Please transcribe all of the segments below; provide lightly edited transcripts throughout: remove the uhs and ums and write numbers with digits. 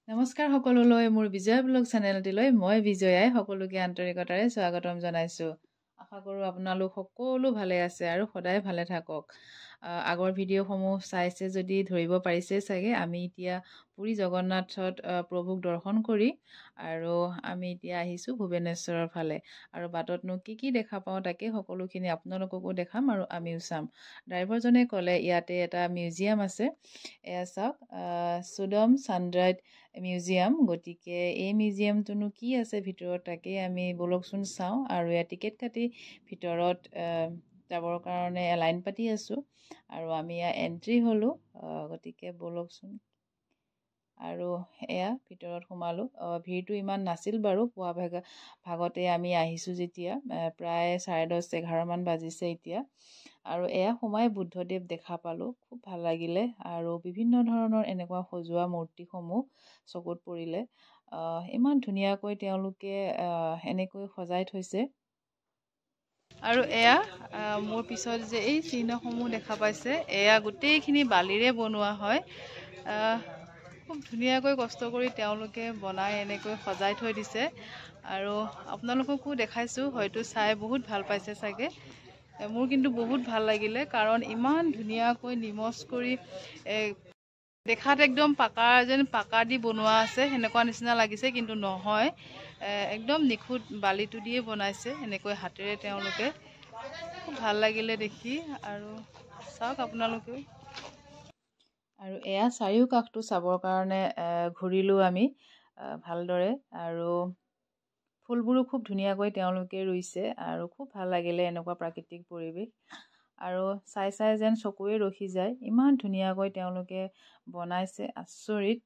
নমস্কাৰ সকলোলৈ মোৰ বিজয় ব্লগ চেনেলটিলৈ মই বিজয়াই সকলোকে আন্তৰিকতাৰে স্বাগতম জনাইছোঁ। আশা কৰোঁ আপোনালোক সকলো ভালে আছে আৰু সদায় ভালে থাকক। আগৰ ভিডিঅ'সমূহ চাইছে যদি ধৰিব পাৰিছে চাগে আমি এতিয়া পুৰী জগন্নাথত প্ৰভুক দৰ্শন কৰি আৰু আমি এতিয়া আহিছোঁ ভুৱনেশ্বৰৰ ফালে আৰু বাটতনো কি দেখা পাওঁ তাকে সকলোখিনি আপোনালোককো দেখাম আৰু আমিও চাম। ড্ৰাইভাৰজনে ক'লে ইয়াতে এটা মিউজিয়াম আছে, এয়া চাওক সুদম চানৰাইজ মিউজিয়াম। গতিকে এই মিউজিয়ামটোনো কি আছে ভিতৰত তাকেই আমি বলকচোন চাওঁ আৰু ইয়াত টিকেট কাটি ভিতৰত যাবৰ কাৰণে লাইন পাতি আছোঁ আৰু আমি ইয়াত এণ্ট্ৰি হ'লোঁ। গতিকে বলকচোন আৰু এয়া ভিতৰত সোমালোঁ। ভিৰটো ইমান নাছিল বাৰু, পুৱা ভাগতে আমি আহিছোঁ যেতিয়া প্ৰায় 10:30-11মান বাজিছে এতিয়া। আৰু এয়া সোমাই বুদ্ধদেৱ দেখা পালোঁ, খুব ভাল লাগিলে আৰু বিভিন্ন ধৰণৰ এনেকুৱা সজোৱা মূৰ্তিসমূহ চকুত পৰিলে। ইমান ধুনীয়াকৈ তেওঁলোকে এনেকৈ সজাই থৈছে। আৰু এয়া মোৰ পিছত যে এই চিহ্নসমূহ দেখা পাইছে, এয়া গোটেইখিনি বালিৰে বনোৱা হয়। খুব ধুনীয়াকৈ কষ্ট কৰি তেওঁলোকে বনাই এনেকৈ সজাই থৈ দিছে আৰু আপোনালোককো দেখাইছোঁ, হয়তো চাই বহুত ভাল পাইছে চাগে। মোৰ কিন্তু বহুত ভাল লাগিলে, কাৰণ ইমান ধুনীয়াকৈ নিমজ কৰি দেখাত একদম পাকা দি বনোৱা আছে সেনেকুৱা নিচিনা লাগিছে, কিন্তু নহয়, একদম নিখুঁত বালিটো দিয়ে বনাইছে এনেকৈ হাতেৰে তেওঁলোকে। খুব ভাল লাগিলে দেখি আৰু চাওক আপোনালোকেও। আৰু এয়া চাৰিও কাষটো চাবৰ কাৰণে ঘূৰিলোঁ আমি ভালদৰে আৰু ফুলবোৰো খুব ধুনীয়াকৈ তেওঁলোকে ৰুইছে আৰু খুব ভাল লাগিলে এনেকুৱা প্ৰাকৃতিক পৰিৱেশ। আৰু চাই যেন চকুৱে ৰখি যায়, ইমান ধুনীয়াকৈ তেওঁলোকে বনাইছে, আচৰিত।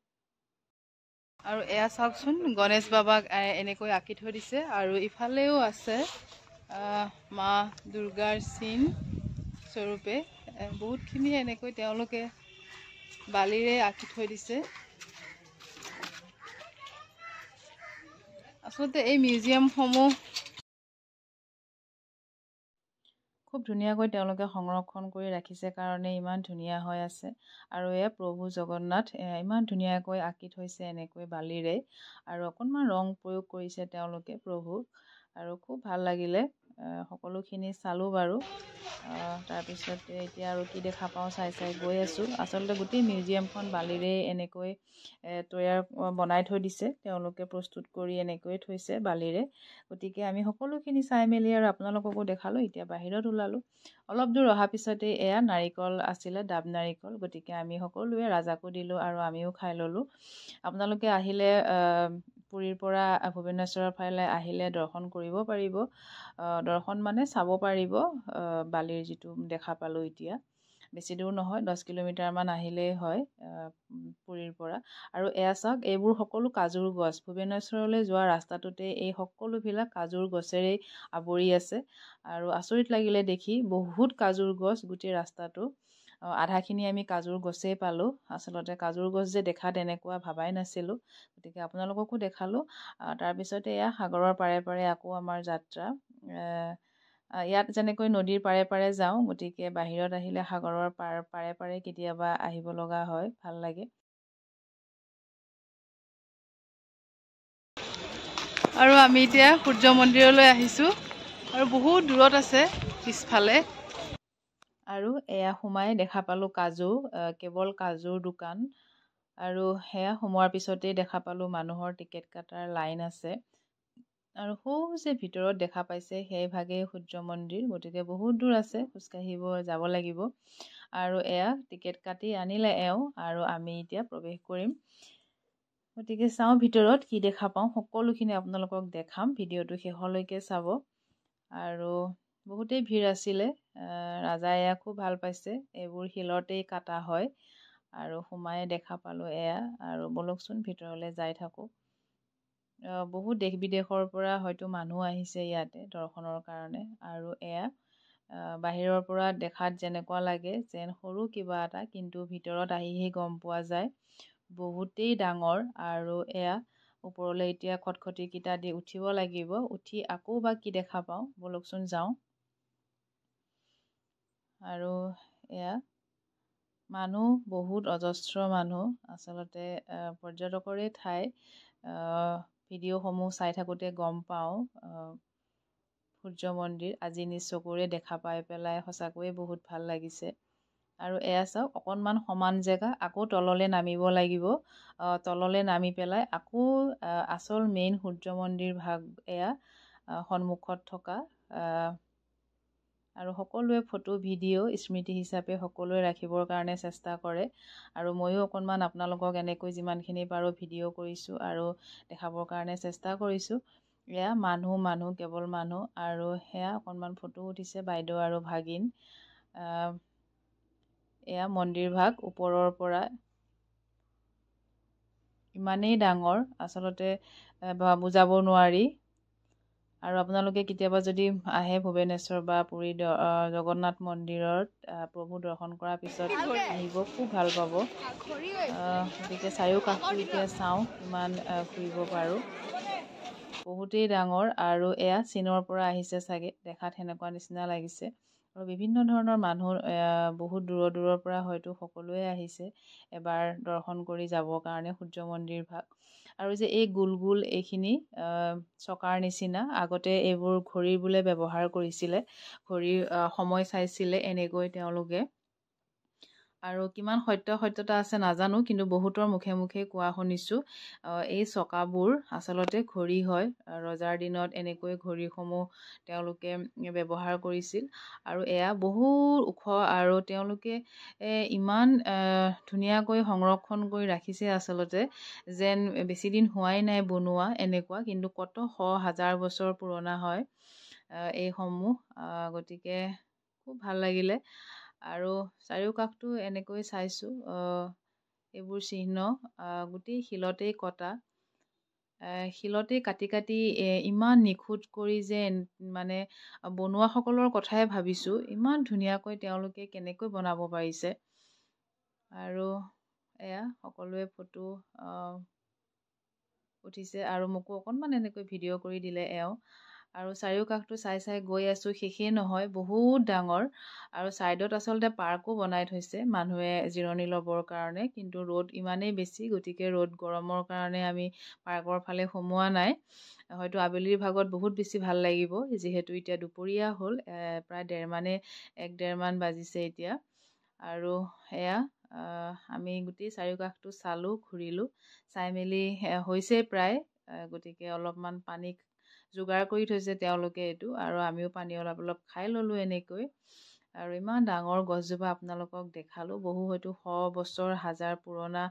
আৰু এয়া চাওকচোন, গণেশ বাবাক এনেকৈ আঁকি থৈ দিছে আৰু ইফালেও আছে মা দুৰ্গাৰ চিন স্বৰূপে বহুতখিনি এনেকৈ তেওঁলোকে বালিৰে আঁকি থৈ দিছে। আচলতে এই মিউজিয়ামসমূহ খুব ধুনীয়াকৈ তেওঁলোকে সংৰক্ষণ কৰি ৰাখিছে কাৰণে ইমান ধুনীয়া হৈ আছে। আৰু এয়া প্ৰভু জগন্নাথ ইমান ধুনীয়াকৈ আঁকি থৈছে এনেকৈ বালিৰে আৰু অকণমান ৰং প্ৰয়োগ কৰিছে তেওঁলোকে প্ৰভুক আৰু খুব ভাল লাগিলে। সকলোখিনি চালোঁ বাৰু। তাৰপিছতে এতিয়া আৰু কি দেখা পাওঁ চাই গৈ আছোঁ। আচলতে গোটেই মিউজিয়ামখন বালিৰে এনেকৈ বনাই থৈ দিছে, তেওঁলোকে প্ৰস্তুত কৰি এনেকৈয়ে থৈছে বালিৰে। গতিকে আমি সকলোখিনি চাই মেলি আৰু আপোনালোককো দেখালোঁ। এতিয়া বাহিৰত ওলালোঁ। অলপ দূৰ অহাৰ পিছতে এয়া নাৰিকল আছিলে, ডাব নাৰিকল। গতিকে আমি সকলোৱে ৰাজাকো দিলোঁ আৰু আমিও খাই ল'লোঁ। আপোনালোকে আহিলে পুৰীৰ পৰা ভুৱনেশ্বৰৰ ফালে আহিলে দৰ্শন কৰিব পাৰিব। দৰ্শন মানে চাব পাৰিব বালিৰ যিটো দেখা পালোঁ এতিয়া। বেছি দূৰ নহয়, 10 কিলোমিটাৰমান আহিলেই হয় পুৰীৰ পৰা। আৰু এয়া চাওক, এইবোৰ সকলো কাজুৰ গছ। ভুৱনেশ্বৰলৈ যোৱা ৰাস্তাটোতে এই সকলোবিলাক কাজুৰ গছেৰেই আৱৰি আছে আৰু আচৰিত লাগিলে দেখি, বহুত কাজুৰ গছ গোটেই ৰাস্তাটো। আধাখিনি আমি কাজুৰ গছেই পালোঁ। আচলতে কাজুৰ গছ যে দেখাত এনেকুৱা ভাবাই নাছিলোঁ। গতিকে আপোনালোককো দেখালোঁ। তাৰপিছতে এয়া সাগৰৰ পাৰে আকৌ আমাৰ যাত্ৰা। ইয়াত যেনেকৈ নদীৰ পাৰে যাওঁ, গতিকে বাহিৰত আহিলে সাগৰৰ পাৰে কেতিয়াবা আহিব লগা হয়, ভাল লাগে। আৰু আমি এতিয়া সূৰ্য মন্দিৰলৈ আহিছোঁ আৰু বহুত দূৰত আছে পিছফালে। আৰু এয়া সোমাই দেখা পালোঁ কাজু, কেৱল কাজুৰ দোকান। আৰু সেয়া সোমোৱাৰ পিছতেই দেখা পালোঁ মানুহৰ টিকেট কটাৰ লাইন আছে। আৰু যে ভিতৰত দেখা পাইছে সেইভাগেই সূৰ্য মন্দিৰ। গতিকে বহুত দূৰ আছে, খোজকাঢ়িব যাব লাগিব। আৰু এয়া টিকেট কাটি আনিলে এওঁ আৰু আমি এতিয়া প্ৰৱেশ কৰিম। গতিকে চাওঁ ভিতৰত কি দেখা পাওঁ, সকলোখিনি আপোনালোকক দেখাম। ভিডিঅ'টো শেষলৈকে চাব। আৰু বহুতেই ভিৰ আছিলে। ৰাজাই এয়া খুব ভাল পাইছে, এইবোৰ শিলতেই কটা হয়। আৰু সোমাই দেখা পালোঁ এয়া, আৰু বলকচোন ভিতৰলৈ যাই থাকোঁ। বহুত দেশ বিদেশৰ পৰা হয়তো মানুহ আহিছে ইয়াতে দৰ্শনৰ কাৰণে। আৰু এয়া বাহিৰৰ পৰা দেখাত যেনেকুৱা লাগে যেন সৰু কিবা এটা, কিন্তু ভিতৰত আহিহে গম পোৱা যায় বহুতেই ডাঙৰ। আৰু এয়া ওপৰলৈ এতিয়া খটখটিকেইটা দি উঠিব লাগিব। উঠি আকৌ বা কি দেখা পাওঁ, বলকচোন যাওঁ। আৰু এয়া মানুহ বহুত অজস্ৰ মানুহ আচলতে পৰ্যটকৰে ঠাই ভিডিঅ'সমূহ চাই থাকোঁতে গম পাওঁ সূৰ্য মন্দিৰ আজি নিজ চকুৰে দেখা পাই পেলাই সঁচাকৈয়ে বহুত ভাল লাগিছে। আৰু এয়া চাওক অকণমান সমান জেগা আকৌ তললৈ নামিব লাগিব। তললৈ নামি পেলাই আকৌ আচল মেইন সূৰ্য মন্দিৰ ভাগ এয়া সন্মুখত থকা আৰু সকলোৱে ফটো ভিডিঅ' স্মৃতি হিচাপে সকলোৱে ৰাখিবৰ কাৰণে চেষ্টা কৰে। আৰু ময়ো অকণমান আপোনালোকক এনেকৈ যিমানখিনি পাৰোঁ ভিডিঅ' কৰিছোঁ আৰু দেখাবৰ কাৰণে চেষ্টা কৰিছোঁ। এয়া মানুহ কেৱল মানুহ আৰু সেয়া অকণমান ফটো উঠিছে বাইদেউ আৰু ভাগিন। এয়া মন্দিৰ ভাগ ওপৰৰ পৰা ইমানেই ডাঙৰ আচলতে বুজাব নোৱাৰি। আৰু আপোনালোকে কেতিয়াবা যদি আহে ভুৱনেশ্বৰ বা পুৰী জগন্নাথ মন্দিৰত প্ৰভু দৰ্শন কৰাৰ পিছত আহিব, খুব ভাল পাব। গতিকে চাৰিওকাষটো এতিয়া চাওঁ কিমান ফুৰিব পাৰোঁ। বহুতেই ডাঙৰ আৰু এয়া চীনৰ পৰা আহিছে চাগে, দেখাত সেনেকুৱা নিচিনা লাগিছে। আৰু বিভিন্ন ধৰণৰ মানুহ বহুত দূৰৰ পৰা হয়তো সকলোৱে আহিছে এবাৰ দৰ্শন কৰি যাবৰ কাৰণে সূৰ্য মন্দিৰ ভাগ। আৰু যে এই গোল গোল এইখিনি চকাৰ নিচিনা, আগতে এইবোৰ ঘড়ীৰ বোলে ব্যৱহাৰ কৰিছিলে, ঘড়ীৰ সময় চাইছিলে এনেকৈ তেওঁলোকে। আৰু কিমান সত্যতা আছে নাজানো, কিন্তু বহুতৰ মুখে মুখে কোৱা শুনিছোঁ এই চকাবোৰ আচলতে ঘড়ী হয়। ৰজাৰ দিনত এনেকৈ ঘড়ীসমূহ তেওঁলোকে ব্যৱহাৰ কৰিছিল। আৰু এয়া বহুত ওখ আৰু তেওঁলোকে ইমান ধুনীয়াকৈ সংৰক্ষণ কৰি ৰাখিছে আচলতে, যেন বেছিদিন হোৱাই নাই বনোৱা এনেকুৱা, কিন্তু কত হাজাৰ বছৰ পুৰণা হয় এইসমূহ। গতিকে খুব ভাল লাগিলে। আৰু চাৰিওকাষটো এনেকৈ চাইছোঁ, এইবোৰ চিহ্ন গোটেই শিলতেই কটা। শিলতেই কাটি কাটি ইমান নিখুঁত কৰি যে মানে বনোৱাসকলৰ কথাই ভাবিছোঁ, ইমান ধুনীয়াকৈ তেওঁলোকে কেনেকৈ বনাব পাৰিছে। আৰু এয়া সকলোৱে ফটো উঠিছে আৰু মোকো অকণমান এনেকৈ ভিডিঅ' কৰি দিলে এওঁ। আৰু চাৰিওকাষটো চাই চাই গৈ আছোঁ, শেষেই নহয়, বহুত ডাঙৰ। আৰু ছাইডত আচলতে পাৰ্কো বনাই থৈছে মানুহে জিৰণি ল'বৰ কাৰণে, কিন্তু ৰ'দ ইমানেই বেছি, গতিকে ৰ'দ গৰমৰ কাৰণে আমি পাৰ্কৰ ফালে সোমোৱা নাই। হয়তো আবেলিৰ ভাগত বহুত বেছি ভাল লাগিব, যিহেতু এতিয়া দুপৰীয়া হ'ল, প্ৰায় 1-1:30 বাজিছে এতিয়া। আৰু এয়া আমি গোটেই চাৰিওকাষটো চালোঁ, ঘূৰিলোঁ, চাই মেলি হৈছে প্ৰায়। গতিকে অলপমান পানী যোগাৰ কৰি থৈছে তেওঁলোকে এইটো, আৰু আমিও পানী অলপ অলপ খাই ল'লোঁ এনেকৈ। আৰু ইমান ডাঙৰ গছজোপা আপোনালোকক দেখালোঁ, হয়তো 100 বছৰ, 1000 পুৰণা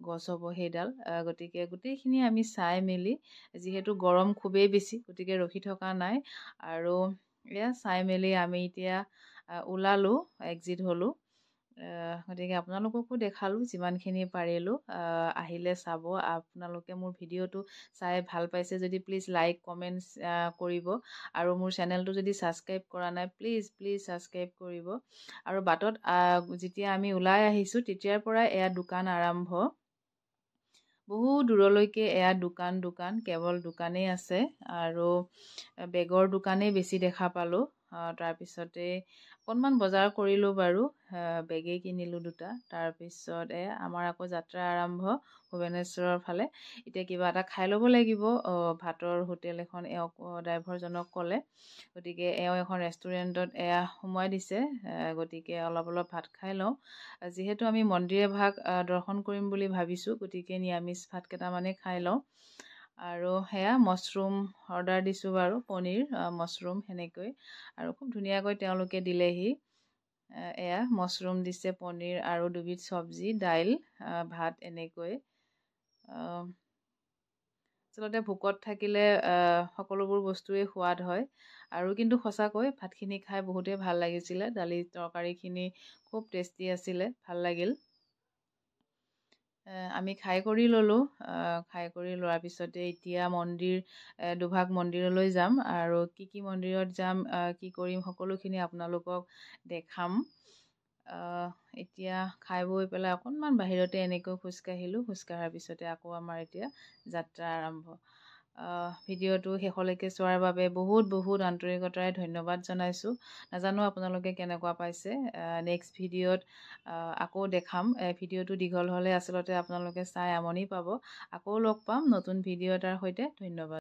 গছ হ'ব সেইডাল। গতিকে গোটেইখিনি আমি চাই মেলি, যিহেতু গৰম খুবেই বেছি, গতিকে ৰখি থকা নাই। আৰু এয়া চাই মেলি আমি এতিয়া ওলালোঁ, এক্সিট হ'লোঁ। গতিকে আপোনালোককো দেখালোঁ যিমানখিনি পাৰিলোঁ। আহিলে চাব। আপোনালোকে মোৰ ভিডিঅ'টো চাই ভাল পাইছে যদি প্লিজ লাইক কমেণ্টছ কৰিব। আৰু মোৰ চেনেলটো যদি ছাবস্ক্ৰাইব কৰা নাই, প্লিজ ছাবস্ক্ৰাইব কৰিব। আৰু বাটত যেতিয়া আমি ওলাই আহিছোঁ তেতিয়াৰ পৰা এয়া দোকান আৰম্ভ। বহু দূৰলৈকে এয়া দোকান, কেৱল দোকানেই আছে। আৰু বেগৰ দোকানেই বেছি দেখা পালোঁ। তাৰপিছতে অকণমান বজাৰ কৰিলোঁ বাৰু, বেগেই কিনিলোঁ 2টা। তাৰপিছত আমাৰ আকৌ যাত্ৰা আৰম্ভ ভুৱনেশ্বৰৰ ফালে। এতিয়া কিবা এটা খাই ল'ব লাগিব। ভাতৰ হোটেল এখন এওঁক ড্ৰাইভাৰজনক ক'লে, গতিকে এওঁ এখন ৰেষ্টুৰেণ্টত সোমোৱাই দিছে। গতিকে অলপ ভাত খাই লওঁ। যিহেতু আমি মন্দিৰ এভাগ দৰ্শন কৰিম বুলি ভাবিছোঁ, গতিকে নিৰামিষ ভাত কেইটামানেই খাই লওঁ। আৰু সেয়া মছৰুম অৰ্ডাৰ দিছোঁ বাৰু, পনীৰ মছৰুম সেনেকৈ। আৰু খুব ধুনীয়াকৈ তেওঁলোকে দিলেহি। এয়া মছৰুম দিছে, পনীৰ আৰু দুবিধ চব্জি, দাইল, ভাত এনেকৈ। আচলতে ভোকত থাকিলে সকলোবোৰ বস্তুৱেই সোৱাদ হয়। আৰু কিন্তু সঁচাকৈ ভাতখিনি খাই বহুতেই ভাল লাগিছিলে। দালি তৰকাৰীখিনি খুব টেষ্টি আছিলে, ভাল লাগিল। আমি খাই কৰি ল'লোঁ। খাই কৰি লোৱাৰ পিছতে এতিয়া দুভাগ মন্দিৰলৈ যাম। আৰু কি মন্দিৰত যাম, কি কৰিম, সকলোখিনি আপোনালোকক দেখাম। এতিয়া খাই বৈ পেলাই অকণমান বাহিৰতে এনেকৈ খোজকাঢ়িলোঁ। খোজকঢ়াৰ পিছতে আকৌ আমাৰ এতিয়া যাত্ৰা আৰম্ভ। ভিডিঅ'টো শেষলৈকে চোৱাৰ বাবে বহুত আন্তৰিকতাৰে ধন্যবাদ জনাইছোঁ। নাজানো আপোনালোকে কেনেকুৱা পাইছে। নেক্সট ভিডিঅ'ত আকৌ দেখাম। ভিডিঅ'টো দীঘল হ'লে আচলতে আপোনালোকে চাই আমনি পাব। আকৌ লগ পাম নতুন ভিডিঅ' এটাৰ সৈতে। ধন্যবাদ।